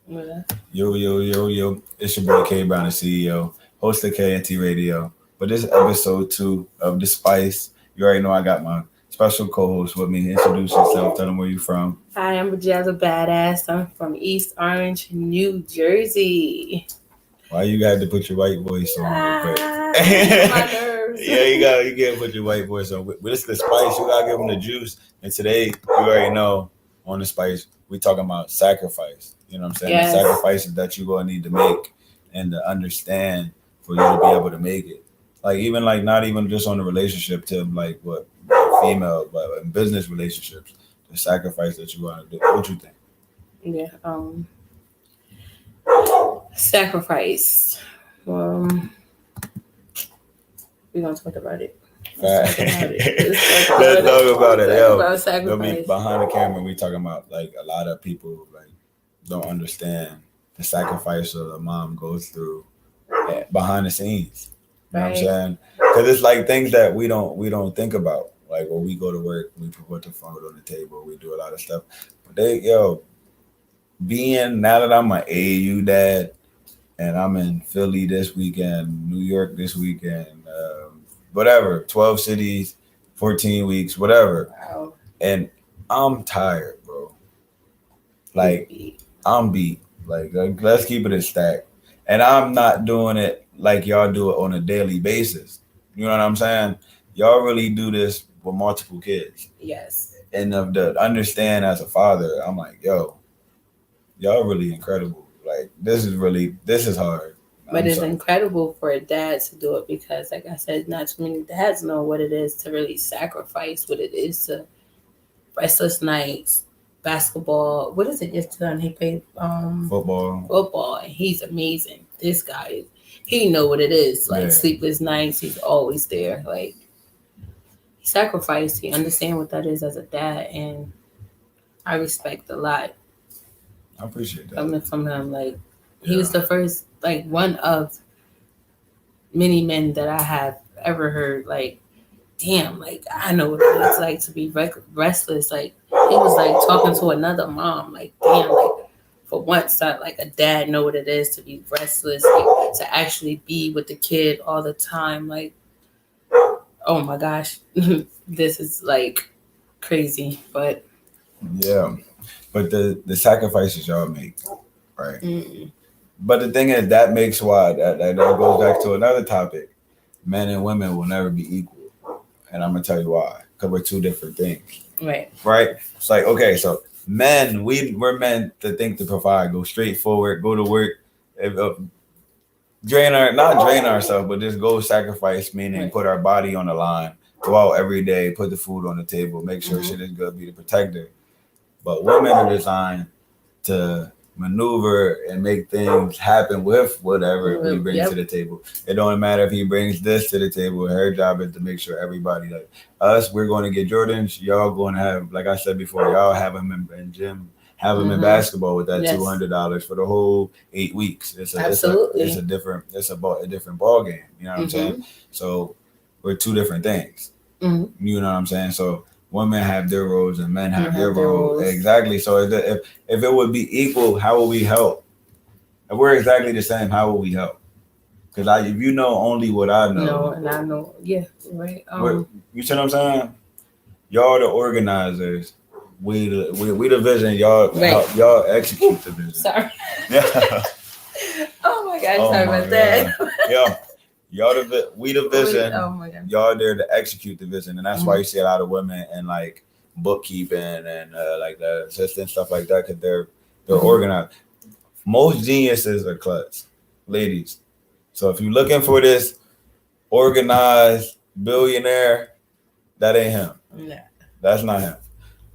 Yeah. Yo. It's your boy KBrowntheCEO, host of KNT Radio. But this is episode 2 of The Spice. You already know I got my special co-host with me. Introduce yourself. Tell them where you from. Hi, I'm Boujella, Baddass. I'm from East Orange, New Jersey. Why you got to put your white voice on real quick? My nerves. Yeah, you gotta put your white voice on. But it's The Spice. You gotta give them the juice. And today, you already know, on The Spice, we talking about sacrifice. You know what I'm saying? Yes. The sacrifices that you're gonna need to make and to understand for you to be able to make it. Like even like not even just on the relationship to like what female, but in business relationships, the sacrifice that you want to do. What you think? Yeah. Sacrifice. Um, we're gonna talk about it. Let's Let's talk about it. Yo, about I mean, sacrifice. behind the camera, we talking about like a lot of people like don't understand the sacrifice that a mom goes through behind the scenes. You know what I'm Right. saying? Because it's like things that we don't think about. Like when we go to work, we put the food on the table, we do a lot of stuff. But being now that I'm an AAU dad and I'm in Philly this weekend, New York this weekend, whatever, 12 cities, 14 weeks, whatever. Wow. And I'm tired, bro. Like I'm beat. Like let's keep it a stack. And I'm not doing it like y'all do it on a daily basis. You know what I'm saying? Y'all really do this with multiple kids. Yes. And of the understand as a father, I'm like, yo, y'all really incredible. Like this is hard. But it's incredible for a dad to do it because, like I said, not too many dads know what it is to really sacrifice, what it is to restless nights, basketball. What is it? Just done. He played football, and he's amazing. This guy, he know what it is. Like sleepless nights, he's always there. Like he sacrificed. He understand what that is as a dad, and I respect a lot. I appreciate that. Coming from him, like he was the first, like one of many men that I have ever heard. Like, damn, like I know what it's like to be restless. Like he was like talking to another mom. Like, damn, like for once, like a dad know what it is to be restless, like, to actually be with the kid all the time. Like, oh my gosh, this is like crazy, but yeah. But the sacrifices y'all make, right? Mm-mm. But the thing is, that makes why that goes back to another topic. Men and women will never be equal, and I'm gonna tell you why. Because we're two different things, Right? It's like okay, so men, we're meant to think to provide, go straight forward, go to work, not drain ourselves, but just go sacrifice, meaning put our body on the line, go out every day, put the food on the table, make sure shit is good, be the protector. But women are designed to maneuver and make things happen with whatever we bring to the table. It don't matter if he brings this to the table. Her job is to make sure everybody, like us, we're going to get Jordans. Y'all going to have, like I said before, y'all have them in gym, have them in basketball with that $200 for the whole 8 weeks. It's a different ball game. You know what I'm saying? So we're two different things. You know what I'm saying? So women have their roles and men have their roles. Exactly. So if it would be equal, how will we help? If we're exactly the same, how will we help? Because if you know only what I know. No, and I know. Yeah, right. You see what I'm saying? Y'all the organizers. We the vision. Y'all execute the vision. Sorry. Yeah. Oh my God! Sorry about that. Yeah. We the vision. Oh my God. Y'all there to execute the vision, and that's why you see a lot of women in like bookkeeping and like the assistant stuff like that, because they're organized. Most geniuses are klutz, ladies. So if you're looking for this organized billionaire, that ain't him. Nah. That's not him.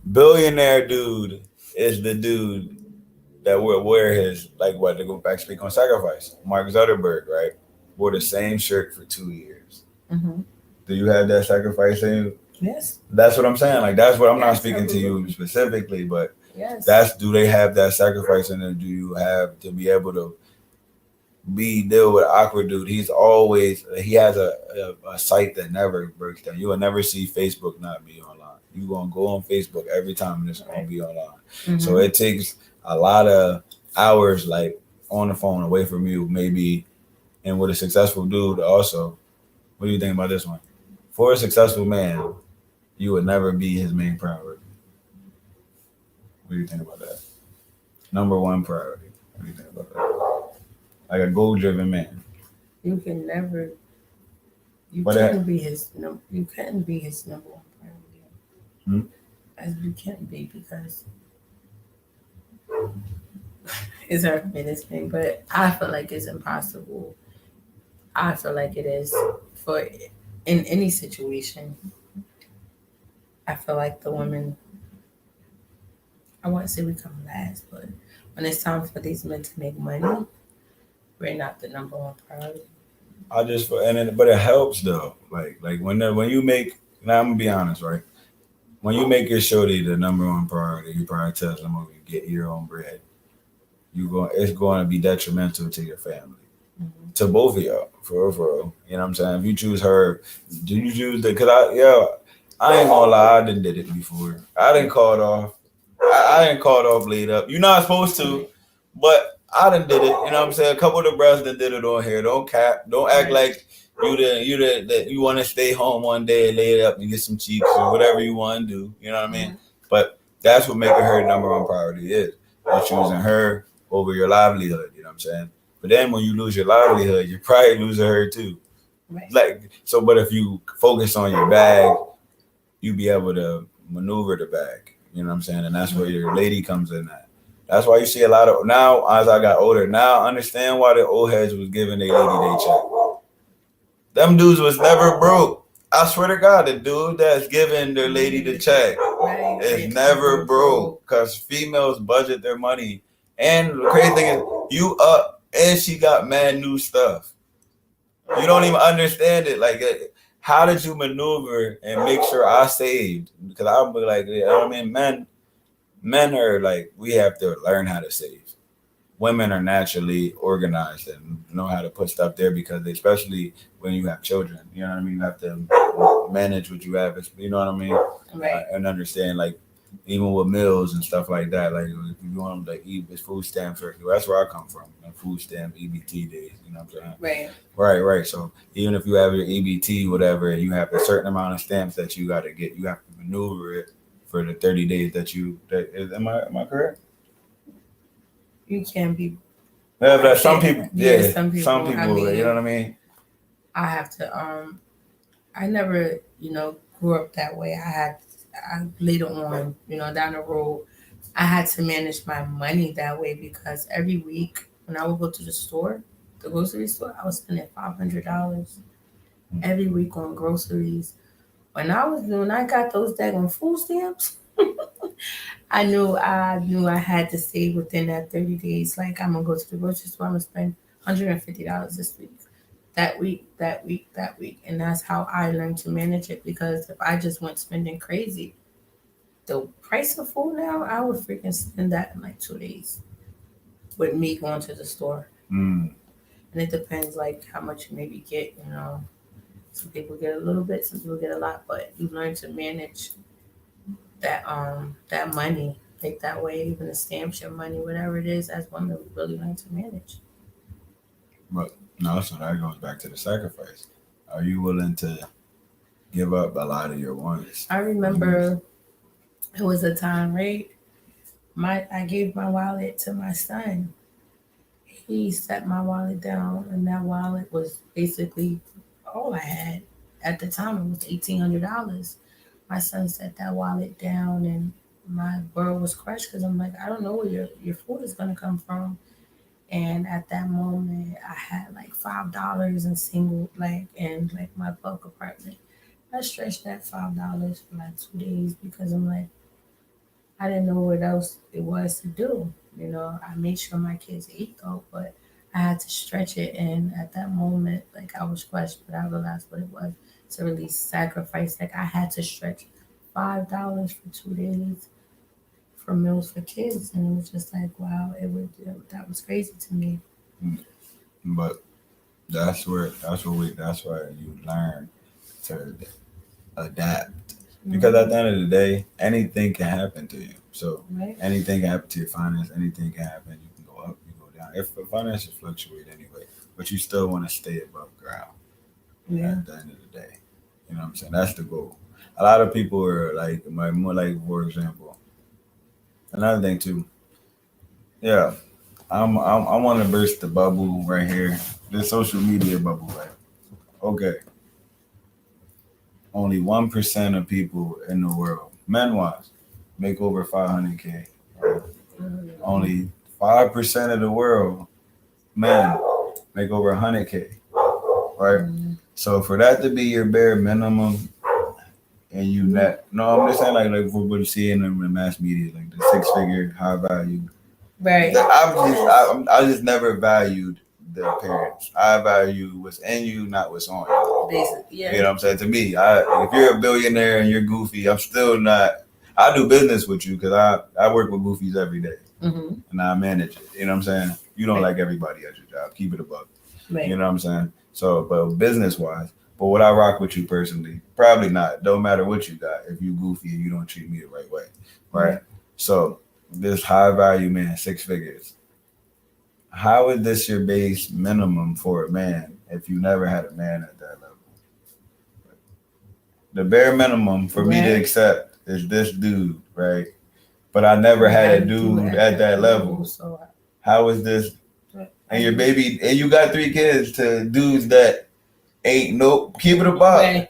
Billionaire dude is the dude that will wear his, like what, to go back speak on sacrifice. Mark Zuckerberg, right? Wore the same shirt for 2 years. Do you have that sacrifice in you? Yes. That's what I'm saying. Like that's what I'm not speaking to you specifically, but do they have that sacrifice in them? Do you have to be able to deal with an awkward dude? He has a site that never breaks down. You will never see Facebook not be online. You gonna go on Facebook every time and it's gonna be online. So it takes a lot of hours like on the phone away from you, maybe. And with a successful dude, also, what do you think about this one? For a successful man, you would never be his main priority. What do you think about that? Number one priority. What do you think about that? Like a goal-driven man. You can never. You But couldn't be his. No, you couldn't be his number one priority. Hmm? As you can't be because it's hard for me to explain. But I feel like it's impossible. I feel like it is for in any situation. I feel like the women. I wouldn't say we come last, but when it's time for these men to make money, we're not the number one priority. I just but it helps though. Like when you make now I'm gonna be honest, right? When you make your shorty the number one priority, you prioritize them over you get your own bread. It's going to be detrimental to your family. Mm-hmm. To both of y'all, for real, for real. You know what I'm saying? If you choose her, do you choose the? Cause I ain't gonna lie, I done did it before. I didn't call it off. I didn't call it off laid up. You're not supposed to, but I done did it. You know what I'm saying? A couple of the brothers that did it on here. Don't cap. Don't act like that you want to stay home one day and lay it up and get some cheeks or whatever you want to do. You know what I mean? Mm-hmm. But that's what making her number one priority is. You're choosing her over your livelihood. You know what I'm saying? But then when you lose your livelihood, you're probably losing her too. Right. Like so, but if you focus on your bag, you be able to maneuver the bag. You know what I'm saying? And that's where your lady comes in at. That's why you see a lot of now as I got older. Now I understand why the old heads was giving their lady they check. Them dudes was never broke. I swear to God, the dude that's giving their lady the check is never broke because females budget their money. And the crazy thing is, you up and she got mad new stuff. You don't even understand it. Like, how did you maneuver and make sure I saved? Because I'll be like, you know what I mean? Men are like, we have to learn how to save. Women are naturally organized and know how to put stuff there because especially when you have children, you know what I mean? You have to manage what you have, you know what I mean? Right. And understand, like, even with meals and stuff like that, like, if you want them to eat, it's food stamps. That's where I come from, food stamp, EBT days, you know what I'm saying? Right. So even if you have your EBT, whatever, and you have a certain amount of stamps that you got to get, you have to maneuver it for the 30 days am I correct? You can be. Yeah, but some people, some people, I mean, you know what I mean? I have to, I never, grew up that way. I later on, down the road, I had to manage my money that way because every week when I would go to the grocery store, I was spending $500 every week on groceries. When I got those daggone food stamps, I knew I had to save within that 30 days. Like I'm gonna go to the grocery store, I'm gonna spend $150 this week. That week. And that's how I learned to manage it because if I just went spending crazy, the price of food now, I would freaking spend that in like 2 days with me going to the store. Mm. And it depends like how much you maybe get, Some people get a little bit, some people get a lot, but you learn to manage that money like that way, even the stamps, your money, whatever it is, as one that we really learn to manage. But no, so that goes back to the sacrifice. Are you willing to give up a lot of your wants? I remember it was a time, right? I gave my wallet to my son. He set my wallet down, and that wallet was basically all I had. At the time, it was $1,800. My son set that wallet down, and my world was crushed because I'm like, I don't know where your food is gonna come from. And at that moment, I had like $5 in like my bulk apartment. I stretched that $5 for like 2 days because I'm like, I didn't know what else it was to do. I made sure my kids ate though, but I had to stretch it. And at that moment, like I was crushed, but I realized what it was to really sacrifice. Like I had to stretch $5 for 2 days for meals for kids, and it was just like, wow, that was crazy to me. But that's why you learn to adapt. Because at the end of the day, anything can happen to you. So anything can happen to your finance, anything can happen. You can go down. If the finances fluctuate anyway, but you still want to stay above ground at the end of the day. You know what I'm saying? That's the goal. A lot of people are like, more like, for example, another thing too. Yeah, I want to burst the bubble right here. The social media bubble, right? Okay, only 1% of people in the world, men wise, make over 500K. Right? Only 5% of the world, men, make over 100K. Right? So for that to be your bare minimum, and you net, no, I'm just saying like what you see in the mass media, like the 6-figure high value. Right. I just never valued the appearance. I value what's in you, not what's on you. Basically, yeah. You know what I'm saying? To me, if you're a billionaire and you're goofy, I'm still not. I do business with you because I work with goofies every day, and I manage it. You know what I'm saying? You don't like everybody at your job. Keep it a buck. Right. You know what I'm saying? So, but business wise, but would I rock with you personally? Probably not. Don't matter what you got. If you goofy and you don't treat me the right way, right? So this high value man, 6 figures. How is this your base minimum for a man if you never had a man at that level? The bare minimum for me to accept is this dude, right? But I never had a dude at that level. So how is this? And your baby, and you got 3 kids to dudes that ain't no, keep it a buck.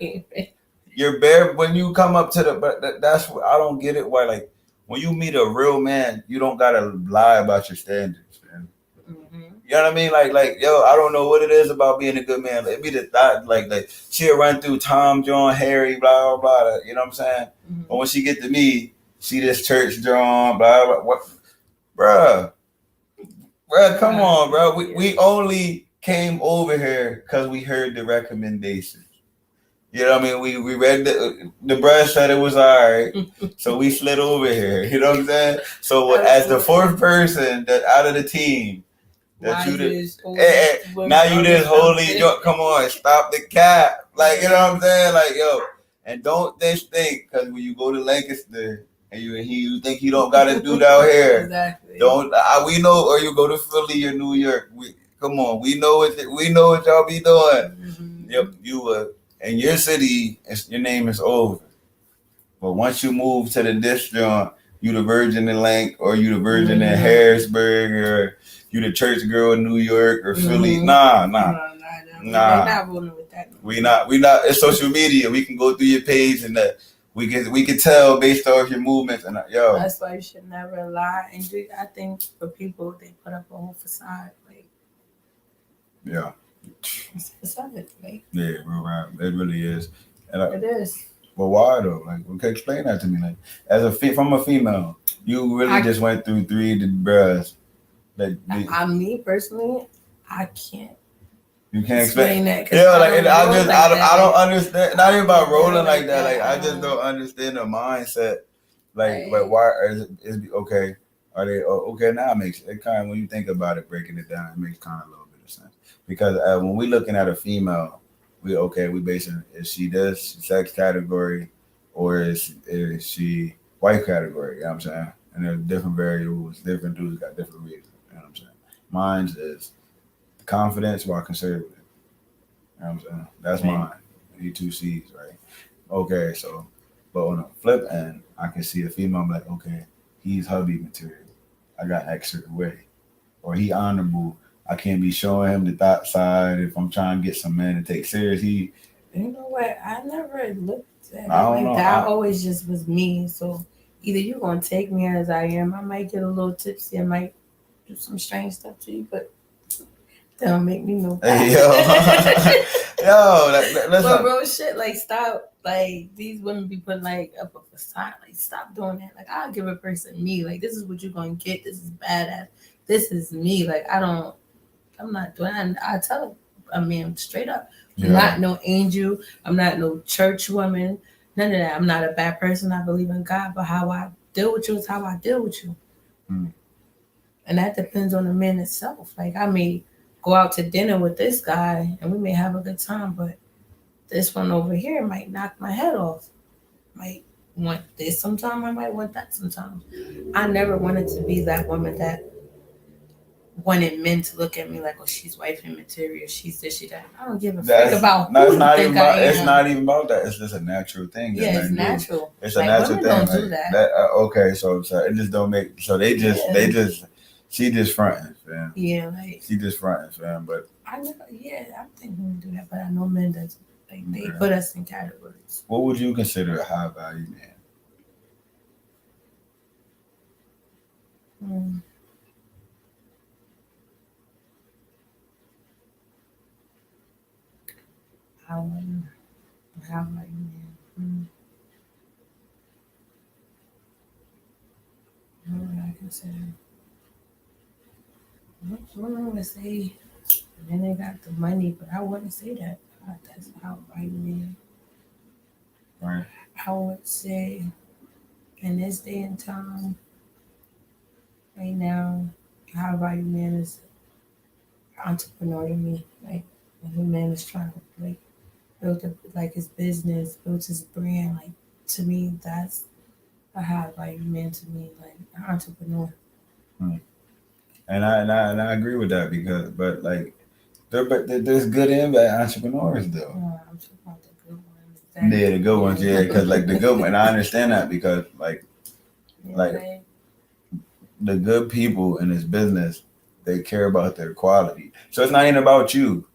You're bare when you come up to the, but that's what I don't get it. Why, like, when you meet a real man, you don't gotta lie about your standards, man. You know what I mean? Like, yo, I don't know what it is about being a good man. Let me the thought, like she'll run through Tom, John, Harry, blah, blah, blah. You know what I'm saying? But when she get to me, she this church John, blah, blah, what, bruh, come on, bro. We only came over here because we heard the recommendations. You know what I mean? We read the bruh said it was all right, so we slid over here. You know what I'm saying? So as the 4th person that out of the team, that you now you just holy. Come on, stop the cap. Like, you know what I'm saying? Like, yo, and don't just think because when you go to Lancaster and you think you don't gotta do down here. Exactly. Don't we know? Or you go to Philly or New York. Come on, we know what y'all be doing. Yep, you in your city, your name is over. But once you move to the district, you the virgin in Lank, or you the virgin in Harrisburg, or you the church girl in New York or Philly. Nah. We're not rolling with that. We not. It's social media. We can go through your page and we can tell based off your movements and yo. That's why you should never lie. And I think for people, they put up a whole facade. Like, yeah. It's a facade, right? Yeah, real right. It really is. And it is. But why though? Like, okay, explain that to me. Like, from a female, you really just went through 3 of the bras. Me personally, I can't. You can't explain that. Yeah, I don't understand. Not even about rolling like that. Like, I just don't understand the mindset. Like, why is it okay? Are they okay? Now it makes it kind of, when you think about it, breaking it down, it makes kind of a little bit of sense. Because when we looking at a female, we basing, is she this sex category, or is she white category? You know what I'm saying? And there's different variables. Different dudes got different reasons. You know what I'm saying? Mine is confidence while conservative. You know what I'm saying? That's mine. E2Cs, right? Okay, so, but on the flip end, I can see a female, I'm like, okay, he's hubby material. I got extra way. Or he honorable. I can't be showing him the thought side if I'm trying to get some men to take serious. You know what? I never looked at it like that. I always just was me. So either you're going to take me as I am. I might get a little tipsy. I might do some strange stuff to you, but that don't make me no. Hey, but real shit, like, stop. Like, these women be putting like up a facade. Like, stop doing that. Like, I'll give a person me. Like, this is what you're going to get. This is badass. This is me. Like, I'm not doing that. I tell a man straight up. I'm not no angel. I'm not no church woman. None of that. I'm not a bad person. I believe in God, but how I deal with you is how I deal with you. And that depends on the man itself. Like, I may go out to dinner with this guy and we may have a good time, but this one over here might knock my head off. Might want this sometime. I might want that sometimes. I never wanted to be that woman that wanted men to look at me like, oh, she's wifey material, she's this, she that. I don't give a That's fuck about no, who it's you not think even I about. am. It's not even about that. It's just a natural thing. Yeah, that it's men do. natural. It's like, a natural women thing. don't do Like, that. Okay, so it just don't make. So they just she just fronting, fam. Yeah, like she just fronting, fam. But I think women do that, but I know men that like they put us in categories. What would you consider a high value man? How value man? What would I consider? I would say then they got the money, but I wouldn't say that. That's how value man. Right. I would say in this day and time, right now, how value man is entrepreneur to me. Like when a man is trying to like build his business, build his brand. Like to me, that's a high value man to me, like an entrepreneur. And I agree with that but there's good and bad entrepreneurs though. I'm talking about the good ones. Yeah, the good ones, yeah, because like the good one, and I understand that because like the good people in this business, they care about their quality. So it's not even about you.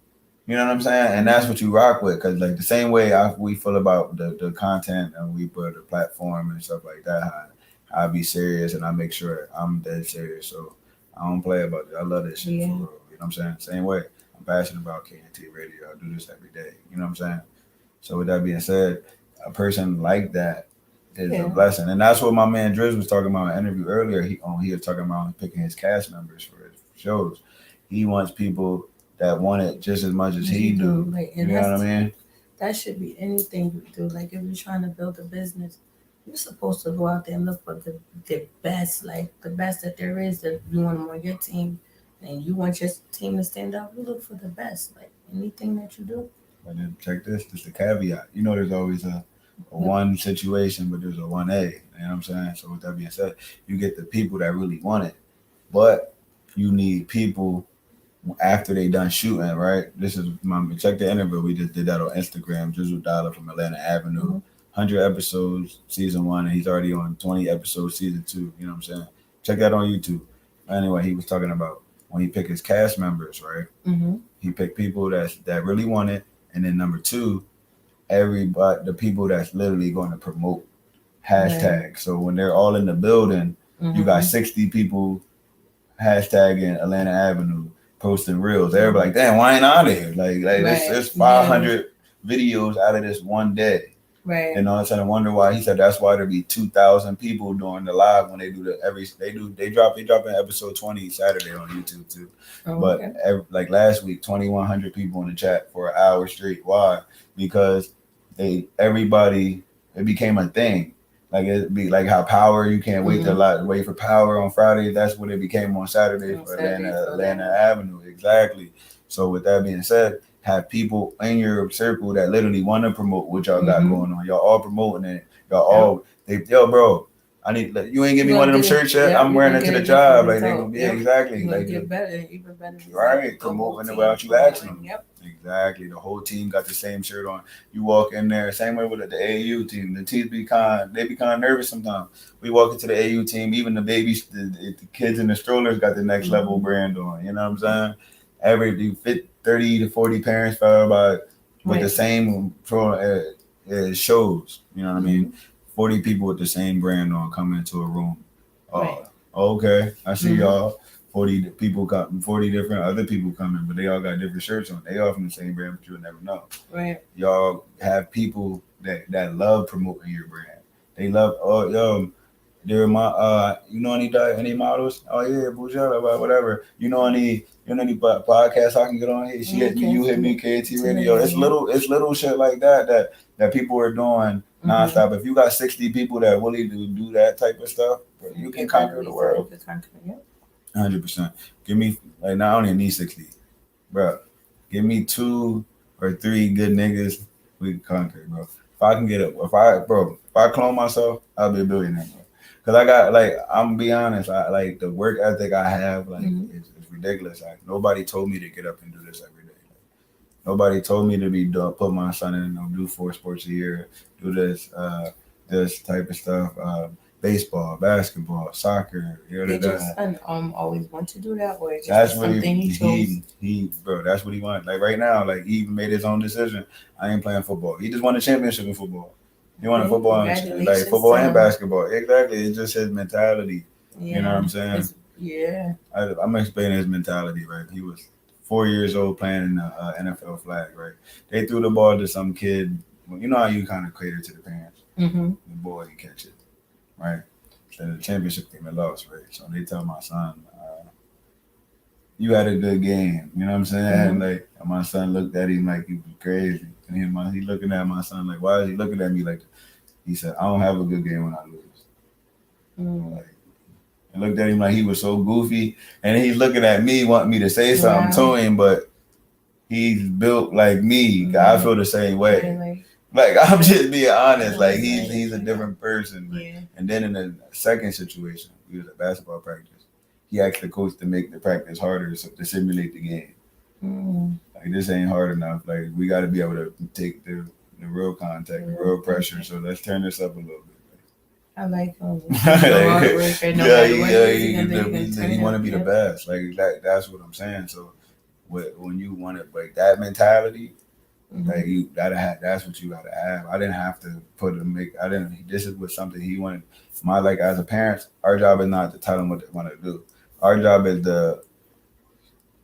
You know what I'm saying? And that's what you rock with. Because like the same way we feel about the content and we put a platform and stuff like that, I be serious and I make sure I'm dead serious. So I don't play about it. I love this shit for real. You know what I'm saying? Same way. I'm passionate about KNT radio. I do this every day. You know what I'm saying? So with that being said, a person like that is a blessing. And that's what my man Driz was talking about in an interview earlier. He was talking about picking his cast members for his shows. He wants people that want it just as much as he do. Like, you know what I mean? That should be anything you do. Like if you're trying to build a business, you're supposed to go out there and look for the best, like the best that there is that you want them on your team, and you want your team to stand out. You look for the best, like anything that you do. But then check this. Just a caveat. You know, there's always a one situation, but there's a 1A. You know what I'm saying? So with that being said, you get the people that really want it, but you need people after they done shooting, right? This is check the interview. We just did that on Instagram. Jizzle Dollar from Atlanta Avenue. 100 episodes, season 1, and he's already on 20 episodes, season 2. You know what I'm saying? Check that on YouTube. Anyway, he was talking about when he picked his cast members, right? He picked people that really want it. And then number 2, the people that's literally going to promote hashtag. Right. So when they're all in the building, you got 60 people hashtagging Atlanta Avenue, posting reels. Everybody like, damn, why ain't I there? Like there's 500 videos out of this one day. Right. And all of a sudden, I wonder why. He said that's why there be 2,000 people during the live when they do they drop in episode 20 Saturday on YouTube too. But like last week, 2,100 people in the chat for an hour straight. Why? Because it became a thing. Like it'd be like how Power, you can't wait wait for Power on Friday. That's what it became on Saturday for Atlanta Avenue. Exactly. So with that being said, have people in your circle that literally want to promote what y'all got going on. Y'all all promoting it. Y'all all bro, I need you ain't give me one of them shirts yet. I'm wearing it to the job. Like they gonna be exactly like get better, even better. Right, promoting it without you asking them. Yep. Exactly. The whole team got the same shirt on. You walk in there, same way with the AAU team. The teams be kind of nervous sometimes. We walk into the AAU team, even the babies, the kids in the strollers got the next level brand on. You know what I'm saying? You fit 30 to 40 parents with the same shows. You know what I mean? 40 people with the same brand on come into a room. Okay, I see y'all. 40 people come, 40 different other people coming, but they all got different shirts on. They all from the same brand, but you'll never know. Right. Y'all have people that love promoting your brand. They love, they're my, you know any models? Oh yeah, Boujella, whatever. You know any podcasts I can get on here? You hit me, KT Radio. It's little shit like that people are doing nonstop. If you got 60 people that really do that type of stuff, you can conquer the world. 100%. Give me I only need 60, bro. Give me 2 or 3 good niggas, we can conquer, bro. If I clone myself, I'll be a billionaire, bro. Cause I got like, I'm gonna be honest, I like the work ethic I have, like it's ridiculous. Like nobody told me to get up and do this every day. Nobody told me to be put my son in, do 4 sports a year, do this type of stuff, baseball, basketball, soccer. Did your son always want to do that, or just that's what something he chose? he bro. That's what he wanted. Like right now, like he even made his own decision. I ain't playing football. He just won a championship in football. He wanted football, and, like football and basketball. Exactly, it's just his mentality. Yeah. You know what I'm saying? Yeah. I'm explaining his mentality, right? He was 4 years old playing in the NFL flag, right? They threw the ball to some kid. You know how you kind of cater to the parents. Mm-hmm. The boy didn't catch it, right? So the championship game and lost, right? So they tell my son, you had a good game. You know what I'm saying? Mm-hmm. Like, and my son looked at him like he was crazy. And he looking at my son like, why is he looking at me like that? He said, I don't have a good game when I lose. Mm-hmm. Like, and looked at him like he was so goofy. And he's looking at me, wanting me to say something to him, but he's built like me. Mm-hmm. I feel the same way. Like I'm just being honest. Like he's a different person. Yeah. And then in the second situation, we was at basketball practice. He asked the coach to make the practice harder to simulate the game. Mm. Like this ain't hard enough. Like we got to be able to take the real contact, the real pressure. So let's turn this up a little bit. I like him. He want to be the best. Like that's what I'm saying. So when you want it, like that mentality, mm-hmm. like you gotta have. That's what you gotta have. I didn't have to This is what something he wanted. Like as a parent, our job is not to tell them what they want to do. Our job is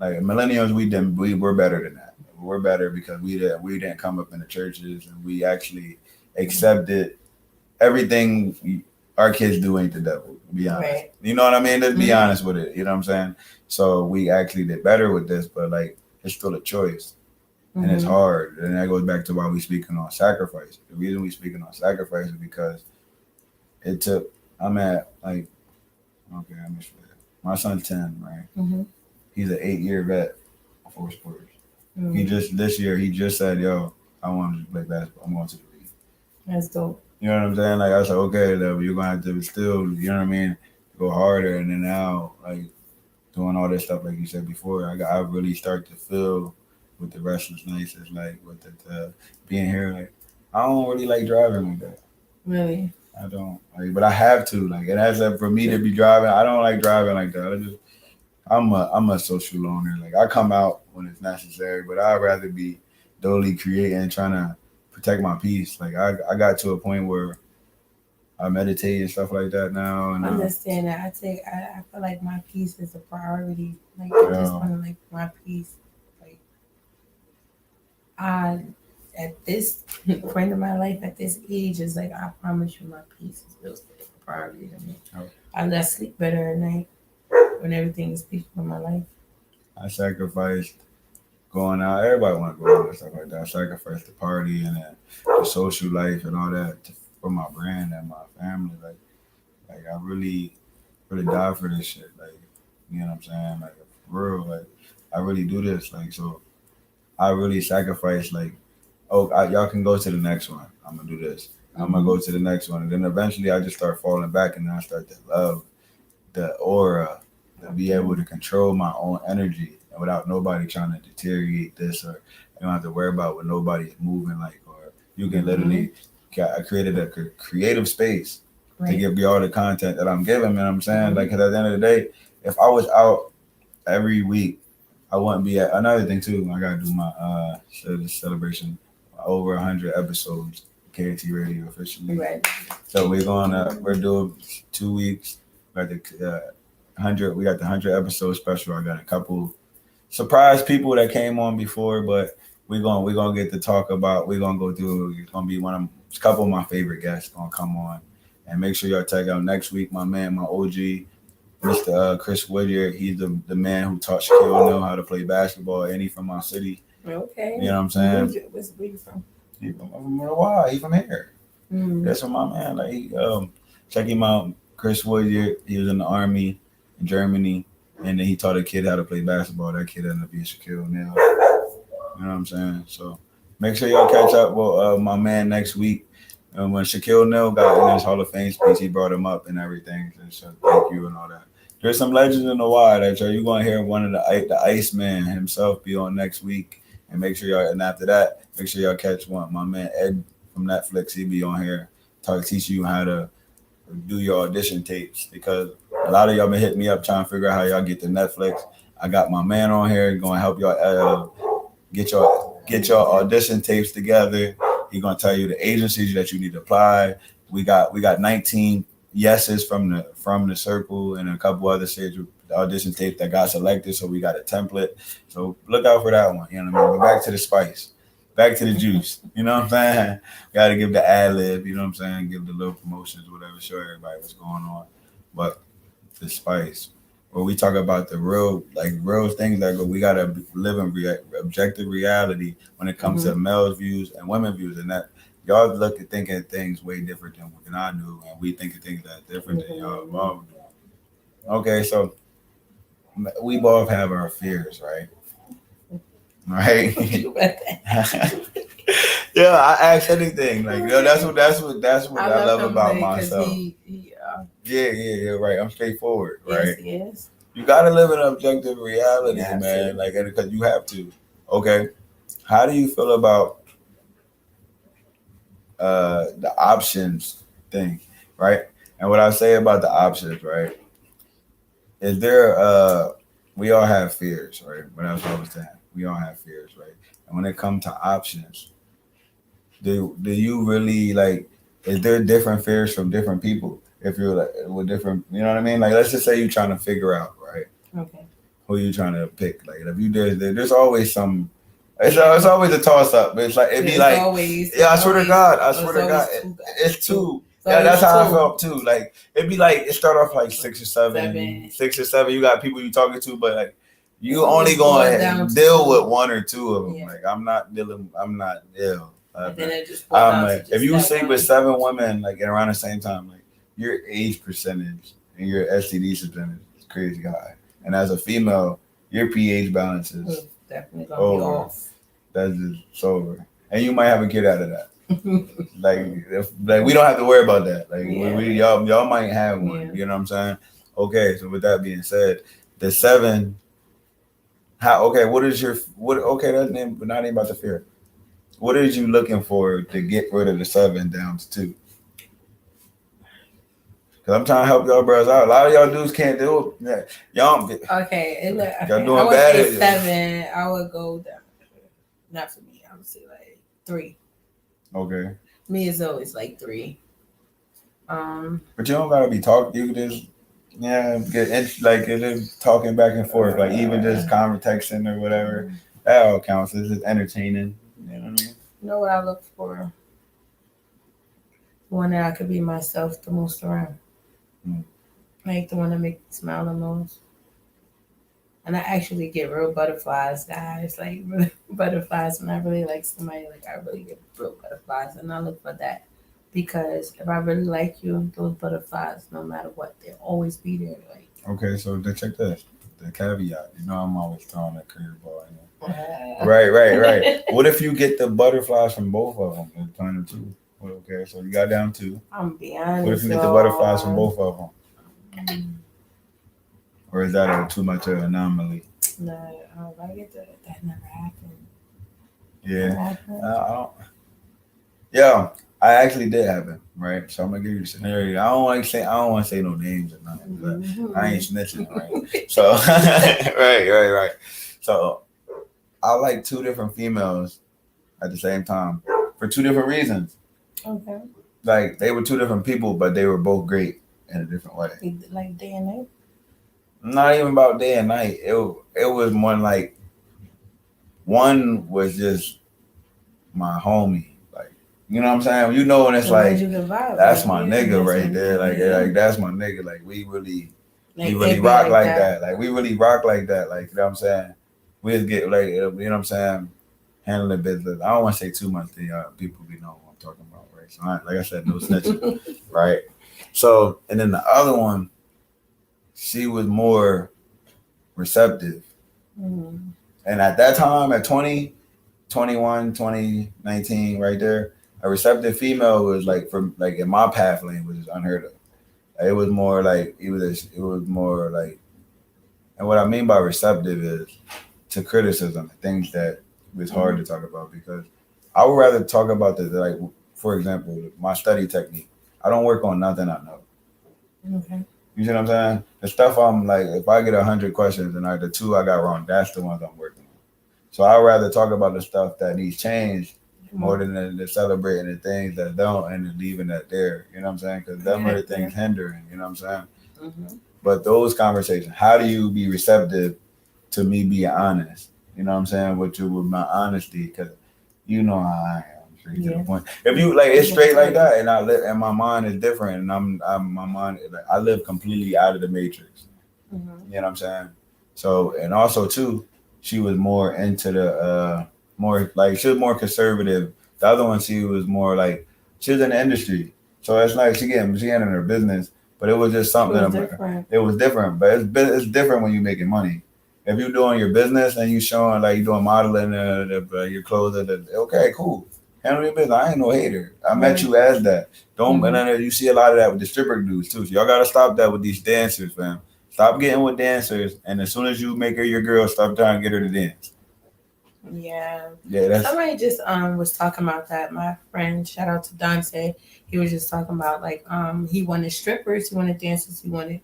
like millennials. We're better than that. We're better because we didn't come up in the churches and we actually accepted everything our kids do ain't the devil. To be honest, right. You know what I mean. Let's be honest with it. You know what I'm saying. So we actually did better with this, but like it's still a choice. Mm-hmm. And it's hard. And that goes back to why we speaking on sacrifice. The reason we speaking on sacrifice is because I'm at like, okay, I'm just my son's 10, right? Mm-hmm. He's an 8-year vet for 4 sports. Mm-hmm. This year, he just said, yo, I want to play basketball. I'm going to the league. That's dope. You know what I'm saying? Like, I said, okay, you're going to have to still, you know what I mean, go harder. And then now, like, doing all this stuff, like you said before, I really start to feel with the restless nights, it's like with the being here, like I don't really like driving like that. Really? I don't. Like, but I have to. Like, and as for me to be driving, I don't like driving like that. I'm a social loner. Like I come out when it's necessary, but I'd rather be dully creating, trying to protect my peace. Like I got to a point where I meditate and stuff like that now. And I understand that. I feel like my peace is a priority. Like I just want to like my peace. At this point in my life, at this age, is like I promise you, my peace is real priority to me. I sleep better at night when everything is peaceful in my life. I sacrificed going out. Everybody want to go out and stuff like that. I sacrificed the party and the social life and all that for my brand and my family. Like I really died for this shit. Like you know what I'm saying? Like for real. Like I really do this. Like so. I really sacrifice like, y'all can go to the next one. I'm going to do this. I'm going to go to the next one. And then eventually I just start falling back and then I start to love the aura, to be able to control my own energy and without nobody trying to deteriorate this or you don't have to worry about what nobody is moving like or you can literally, I created a creative space to give you all the content that I'm giving, man. I'm saying like, cause at the end of the day, if I was out every week, I wouldn't be at another thing too. I gotta do my celebration over 100 episodes, KT Radio officially. Right. So we're doing 2 weeks. We got the 100. We got the 100 episode special. I got a couple surprise people that came on before, but we're gonna get to talk about. We're gonna go through. It's gonna be a couple of my favorite guests gonna come on, and make sure y'all check out next week. My man, my OG. Mr. Chris Whittier, he's the man who taught Shaquille O'Neal how to play basketball, and he's from my city. Okay. You know what I'm saying? Where you from? He's from Hawaii. He's from here. That's from my man. Like, check him out. Chris Whittier, he was in the Army in Germany, and then he taught a kid how to play basketball. That kid ended up being Shaquille O'Neal. You know what I'm saying? So make sure y'all catch up with my man next week. And when Shaquille O'Neal got in his Hall of Fame speech, he brought him up and everything. So thank you and all that. There's some legends in the wild that you're going to hear one of the Iceman himself be on next week. And make sure y'all, and after that, make sure y'all catch one. My man Ed from Netflix, he be on here teach you how to do your audition tapes, because a lot of y'all been hitting me up trying to figure out how y'all get to Netflix. I got my man on here going to help y'all get your audition tapes together. He's gonna tell you the agencies that you need to apply. We got 19 yeses from the circle and a couple other stage audition tapes that got selected. So we got a template. So look out for that one. You know what I mean? But back to the spice, back to the juice. You know what I'm saying? Got to give the ad lib. You know what I'm saying? Give the little promotions, whatever. Show everybody what's going on. But the spice, where we talk about the real things that go, we gotta live in objective reality when it comes to males' views and women's views, and that y'all look at thinking things way different than I do, and we think of things that different than y'all. Okay, so we both have our fears, right? Right? Yeah, I ask anything. Like, that's what I love about myself. Yeah, right. I'm straightforward, right? Yes. You gotta live in objective reality, man. Like, because you have to. Okay, how do you feel about the options thing, right? And what I say about the options, right, is there we all have fears, right? But that's what I was saying. We all have fears, right? And when it comes to options, do you really like? Is there different fears from different people? If you're like with different, you know what I mean? Like, let's just say you're trying to figure out, right? Okay. Who you trying to pick? Like, if you there's always some. It's always a toss up. It's like it'd be like, I swear to God, it's two. Yeah, that's how I felt too. Like, it'd be like it start off like 6 or 7. 6 or 7. You got people you talking to, but like you only going to deal with 1 or 2 of them. Yeah. Like, I'm not ill. I'm like, if you sleep with 7 women like around the same time, like your age percentage and your STD percentage is crazy high. And as a female, your pH balance is definitely gonna be off. That's just over. And you might have a kid out of that. like we don't have to worry about that. Like, y'all might have one. Yeah. You know what I'm saying? Okay, so with that being said, the 7. What is your that's not even about the fear. What are you looking for to get rid of the 7 down to 2? Because I'm trying to help y'all brothers out. A lot of y'all dudes can't do it. Y'all doing bad. I would say 7. I would go down. Not for me. I would say like 3. Okay. Me is always like 3. But you don't gotta be talking. You can just get talking back and forth, like even just texting or whatever. That all counts. It's just entertaining. You know what I mean? You know what I look for? One that I could be myself the most around. Like the one that makes me smile the most. And I actually get real butterflies, guys. Like real butterflies when I really like somebody. Like, I really get real butterflies, and I look for that because if I really like you, those butterflies, no matter what, they'll always be there. Like, okay, so check this. The caveat. You know, I'm always throwing a curveball in there. Right. What if you get the butterflies from both of them? You're planning 2. Okay, so you got down 2. I'm be honest. What if you get the butterflies from both of them? Or is that too much of an anomaly? No, I get that never happened. Yeah. Yeah, I actually did happen, right? So I'm gonna give you the scenario. I don't want to say no names or nothing, but I ain't snitching, right? So right. So I like 2 different females at the same time for 2 different reasons. Okay. Like, they were 2 different people, but they were both great in a different way. Like day and night? Not even about day and night. It was more like, one was just my homie. Like, you know what I'm saying? You know when it's like, that's my nigga right there. Like that's my nigga. Like, we really rock like that. Like, we really rock like that. Like, you know what I'm saying? We just get like, you know what I'm saying? Handling business. I don't want to say too much. People be know what I'm talking about, right? So like I said, no snitching, right? So, and then the other one, she was more receptive. And at that time, at 20, 21, 20, 19, right there, A receptive female was like from like in my path lane was unheard of. It was more like it was more like, and what I mean by receptive is to criticism, things that was hard to talk about because I would rather talk about like, for example, my study technique. I don't work on nothing I know. Okay. You see what I'm saying? The stuff I'm like, if I get 100 questions and the 2 I got wrong, that's the ones I'm working on. So I'd rather talk about the stuff that needs change more than the celebrating the things that don't and leaving that there. You know what I'm saying? Because them are the things hindering. You know what I'm saying? Mm-hmm. But those conversations, how do you be receptive to me being honest? You know what I'm saying? With my honesty, because you know how I am. Straight to the point. If you like, it's straight like that, and my mind is different, and I'm my mind. Like, I live completely out of the matrix. Mm-hmm. You know what I'm saying? So, and also too, she was more into the more like she was more conservative. The other one, she was more like she was in the industry, so it's like she getting in her business, but it was just something. It was different, but it's different when you're making money. If you're doing your business and you showing like you're doing modeling, your clothes, okay, cool. Handle your business. I ain't no hater. I met you as that. Don't and then you see a lot of that with the stripper dudes too. So y'all gotta stop that with these dancers, fam. Stop getting with dancers, and as soon as you make her your girl, stop trying to get her to dance. Yeah. That's somebody just was talking about that. My friend, shout out to Dante, he was just talking about like he wanted strippers, he wanted dancers, he wanted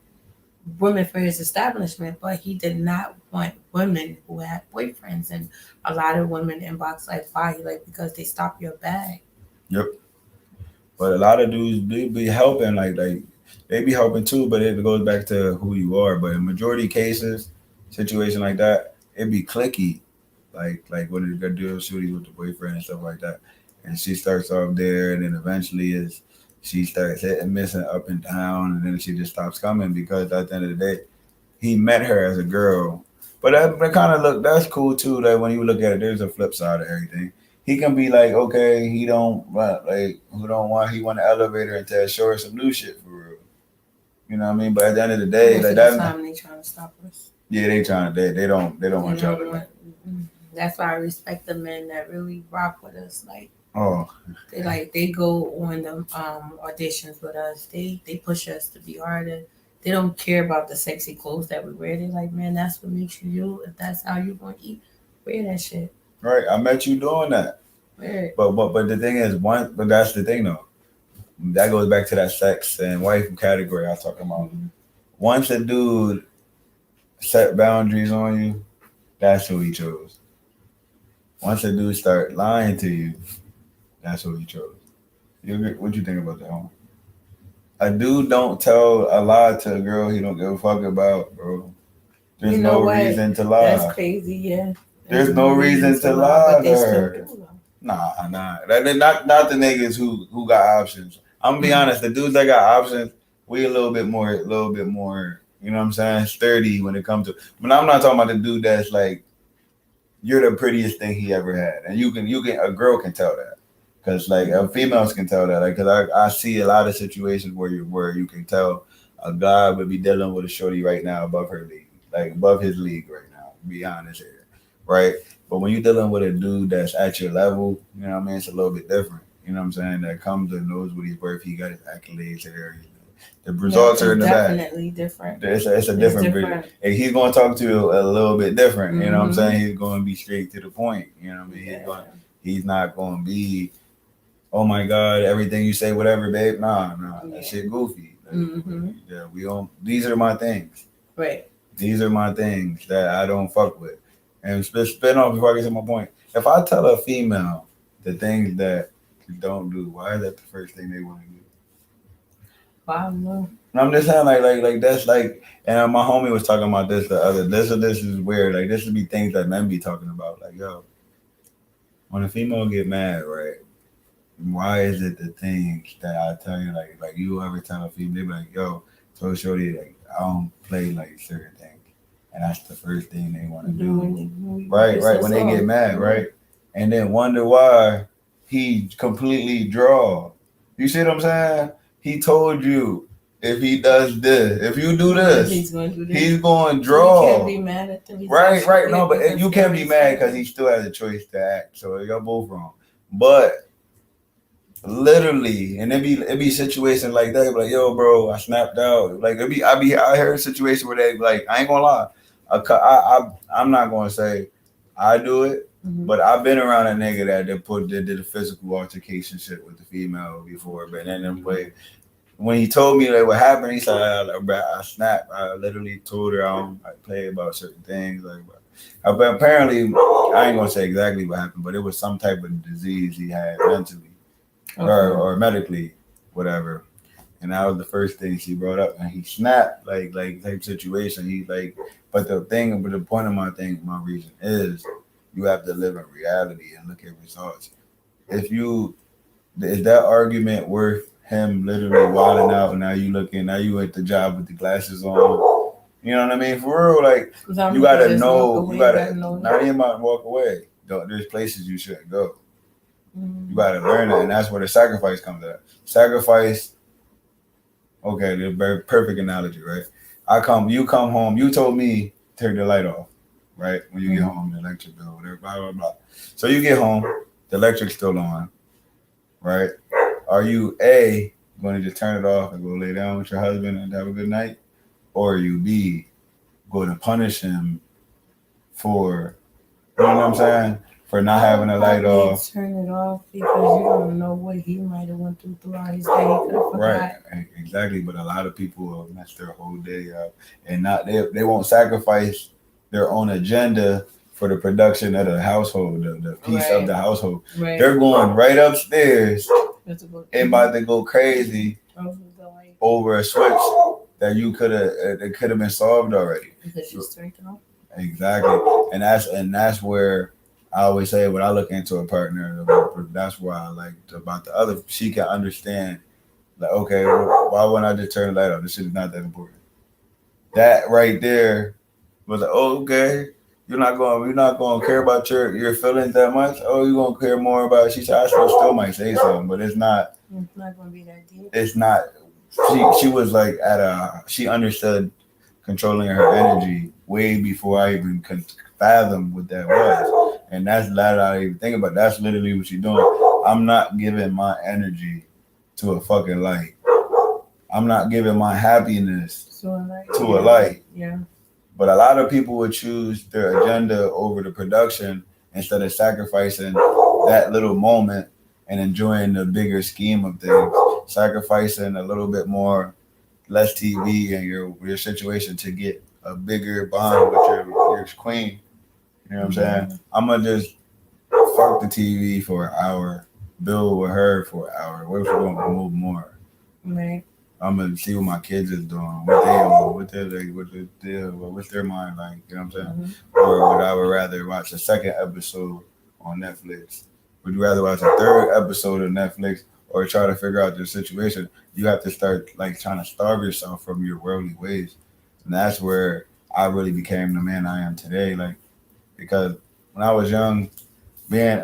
women for his establishment, but he did not want women who had boyfriends. And a lot of women inbox like, why? Like, because they stop your bag. Yep. But a lot of dudes be helping, like they be helping too, but it goes back to who you are. But in majority cases, situation like that, it be clicky. Like when the girl does shooties with the boyfriend and stuff like that. And she starts off there and then eventually she starts hitting missing up and down and then she just stops coming because at the end of the day, he met her as a girl. But that kind of that's cool too, that when you look at it, there's a flip side of everything. He can be like, okay, he don't want an elevator until show her some new shit for real. You know what I mean? But at the end of the day, like that time they trying to stop us. Yeah, they don't want y'all to. That's why I respect the men that really rock with us. Like, they they go on the auditions with us. They push us to be harder. They don't care about the sexy clothes that we wear. They're like, man, that's what makes you you. If that's how you gonna eat, wear that shit. Right, I met you doing that. Wear it. But the thing is, but that's the thing though. That goes back to that sex and wife category I was talking about. Mm-hmm. Once a dude set boundaries on you, that's who he chose. Once a dude start lying to you, that's who he chose. What you think about that one? A dude don't tell a lie to a girl he don't give a fuck about, bro. There's no reason to lie. That's crazy, yeah. There's no reason to lie to her. Nah. Not the niggas who got options. I'm gonna be honest, the dudes that got options, we a little bit more, you know what I'm saying, sturdy when it comes to. But I'm not talking about the dude that's like, you're the prettiest thing he ever had, and you can a girl can tell that, because like females can tell that, like, because I see a lot of situations where you can tell a guy would be dealing with a shorty right now above her league, like above his league right now. Be honest here, right? But when you're dealing with a dude that's at your level, you know what I mean, it's a little bit different. You know what I'm saying? That comes and knows what he's worth. He got his accolades here. The results are in the back. Definitely different. It's a different video. And he's going to talk to you a little bit different. Mm-hmm. You know what I'm saying? He's going to be straight to the point. You know what I mean? Yeah. He's not going to be, oh my God, everything you say, whatever, babe. Nah, that shit goofy. Mm-hmm. Yeah, we don't. These are my things. Right. These are my things that I don't fuck with. And spin off before I get to my point. If I tell a female the things that you don't do, why is that the first thing they want to do? I don't know. I'm just saying, like that's like, and my homie was talking about this the other. This is weird. Like this would be things that men be talking about. Like, yo, when a female get mad, right? Why is it the things that I tell you, like you ever tell a female, they be like, yo, so shorty, like I don't play like certain things, and that's the first thing they want to do, right? When they get mad, right? And then wonder why he completely draw. You see what I'm saying? He told you if he does this, if you do this, he's going to do this. He's going to draw. So you can't be mad at him. Right. No, but you can't be mad because he still has a choice to act. So you're both wrong. But Literally, and it be situations like that. Like, yo, bro, I snapped out. Like, I heard a situation where they like, I ain't gonna lie, I'm not gonna say I do it, but I've been around a nigga that did a physical altercation shit with the female before. But then way when he told me like what happened, he said, I snapped. I literally told her I don't like play about certain things. Like, but apparently, I ain't gonna say exactly what happened, but it was some type of disease he had mentally or medically, whatever. And that was the first thing she brought up, and he snapped like type situation. He like, but the point of my reason is, you have to live in reality and look at results. If you is that argument worth him literally wilding out? And now you at the job with the glasses on. You know what I mean? For real, like you gotta know, not even about to walk away. There's places you shouldn't go. You gotta learn it, and that's where the sacrifice comes at. Sacrifice. Okay, the very perfect analogy, right? You come home. You told me turn the light off, right? When you get home, the electric bill, whatever, blah blah blah. So you get home, the electric's still on, right? Are you A, going to just turn it off and go lay down with your husband and have a good night, or are you B, going to punish him for, you know what I'm saying, for not having a light off? Turn it off because you don't know what he might have went throughout his day. Right, exactly. But a lot of people will mess their whole day up, and not they won't sacrifice their own agenda for the production of the household, the piece of the household. Right. They're going right upstairs and about to go crazy over a switch that could have been solved already. Because you turned it off. Exactly, and that's where I always say when I look into a partner, that's why I like about the other. She can understand, like, okay, why wouldn't I just turn the light off? This shit is not that important. That right there was like, oh, okay, you're not going to care about your feelings that much. Oh, you're going to care more about. She said, I still might say something, but it's not. It's not going to be that deep. It's not. She was like she understood controlling her energy way before I even could fathom what that was. And that's that I even think about. That's literally what she's doing. I'm not giving my energy to a fucking light. I'm not giving my happiness to a light. Yeah. But a lot of people would choose their agenda over the production instead of sacrificing that little moment and enjoying the bigger scheme of things. Sacrificing a little bit more, less TV and your situation to get a bigger bond with your queen. You know what I'm saying? I'm gonna just fuck the TV for an hour, build with her for an hour. What if we're gonna move more? Right. I'm gonna see what my kids is doing, what they on, what's their mind like. You know what I'm saying? Or would I rather watch a second episode on Netflix? Would you rather watch a third episode of Netflix or try to figure out the situation? You have to start like trying to starve yourself from your worldly ways, and that's where I really became the man I am today. Like, because when I was young, being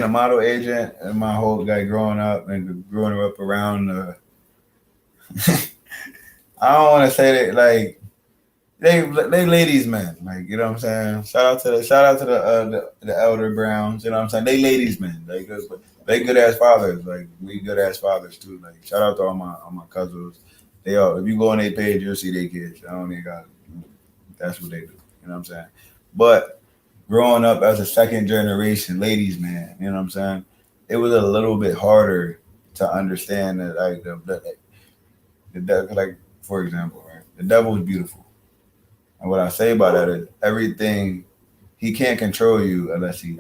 a model agent and my whole growing up around I don't want to say that like they ladies men, like, you know what I'm saying. Shout out to the elder Browns, you know what I'm saying. They ladies men, they good ass fathers, like we good ass fathers too. Like shout out to all my cousins. They all, if you go on their page, you'll see their kids. I don't even got. That's what they do. You know what I'm saying. But growing up as a second generation ladies man, you know what I'm saying, it was a little bit harder to understand that like for example, right, the devil is beautiful. And what I say about that is everything, he can't control you unless he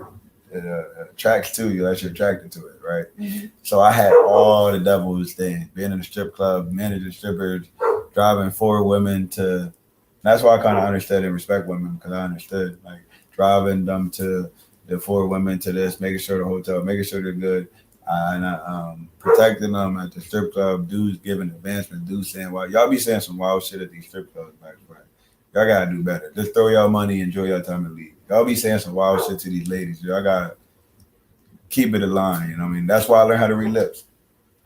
attracts to you, unless you're attracted to it, right? Mm-hmm. So I had all the devil's things, being in a strip club, managing strippers, driving 4 women to, that's why I kind of understood and respect women, because I understood, like, driving them to the 4 women to this, making sure the hotel, making sure they're good, and protecting them at the strip club, dudes giving advancements, dudes saying, well, y'all be saying some wild shit at these strip clubs, like, y'all gotta do better. Just throw y'all money, enjoy your time and leave. Y'all be saying some wild shit to these ladies. Y'all gotta keep it in line. You know what I mean? That's why I learned how to read lips.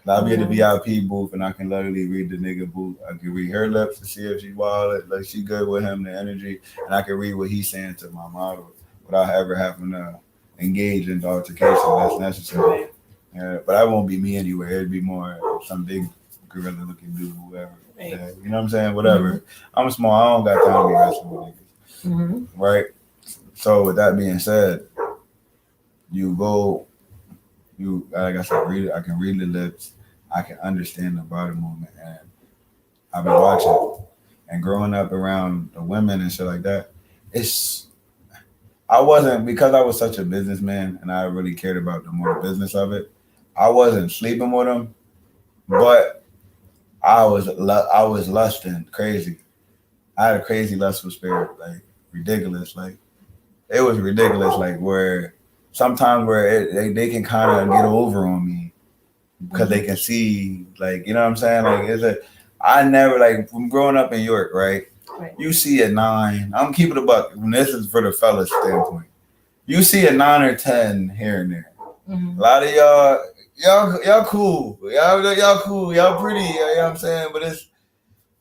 I'll be at the VIP booth and I can literally read the nigga booth. I can read her lips to see if she's wild, like she good with him, the energy, and I can read what he's saying to my model without ever having to engage in the altercation that's necessary. But that won't be me anyway. It'd be more some big gorilla looking dude, whoever. Right. Yeah, you know what I'm saying? Whatever. I'm small. I don't got time to be wrestling with niggas. Right? So with that being said, like I said, I can read the lips. I can understand the body movement. And I've been watching. And growing up around the women and shit like that, because I was such a businessman and I really cared about the more business of it. I wasn't sleeping with them, but I was lusting crazy. I had a crazy lustful spirit, like ridiculous. Like it was ridiculous, like where sometimes where they can kind of get over on me because they can see, like, you know what I'm saying? Like I never, like, from growing up in York, right? You see a 9. I'm keeping it a buck. And this is for the fellas standpoint. You see a 9 or 10 here and there. A lot of y'all cool. Y'all cool. Y'all pretty. You know what I'm saying?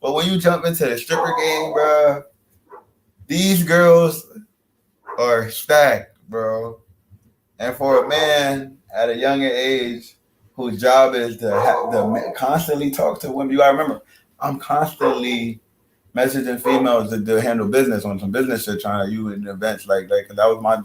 But when you jump into the stripper game, bro, these girls are stacked, bro. And for a man at a younger age whose job is to constantly talk to women, you gotta remember, I'm constantly messaging females to handle business on some business shit, trying to use in events like cause that was my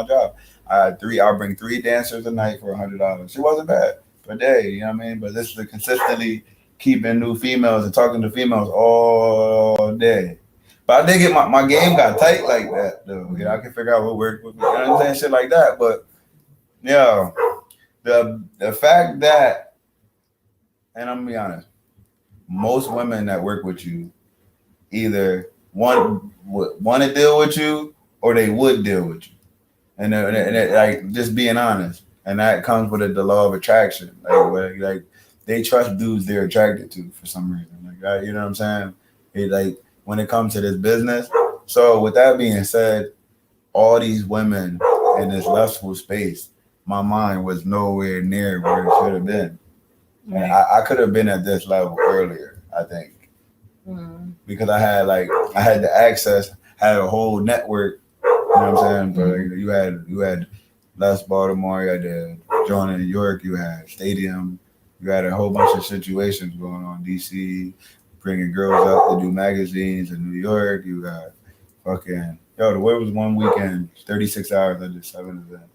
job. I'll bring 3 dancers a night for $100. It wasn't bad per day, you know what I mean? But this is to consistently keeping new females and talking to females all day. But I did get my game got tight like that though. You know, I can figure out what worked with me. You know what I'm saying? Shit like that. But yeah, the fact that, and I'm gonna be honest, most women that work with you either want to deal with you or they would deal with you, and like just being honest, and that comes with the law of attraction. Like they trust dudes they're attracted to for some reason. Like, you know what I'm saying? Like when it comes to this business. So with that being said, all these women in this lustful space, my mind was nowhere near where it should have been. Right. And I could have been at this level earlier, I think. Because I had the access, had a whole network, you know what I'm saying? But you had Les Baltimore, you had the John in New York, you had Stadium, you had a whole bunch of situations going on, DC, bringing girls up to do magazines in New York. You got fucking, the way was one weekend, 36 hours, I did 7 events.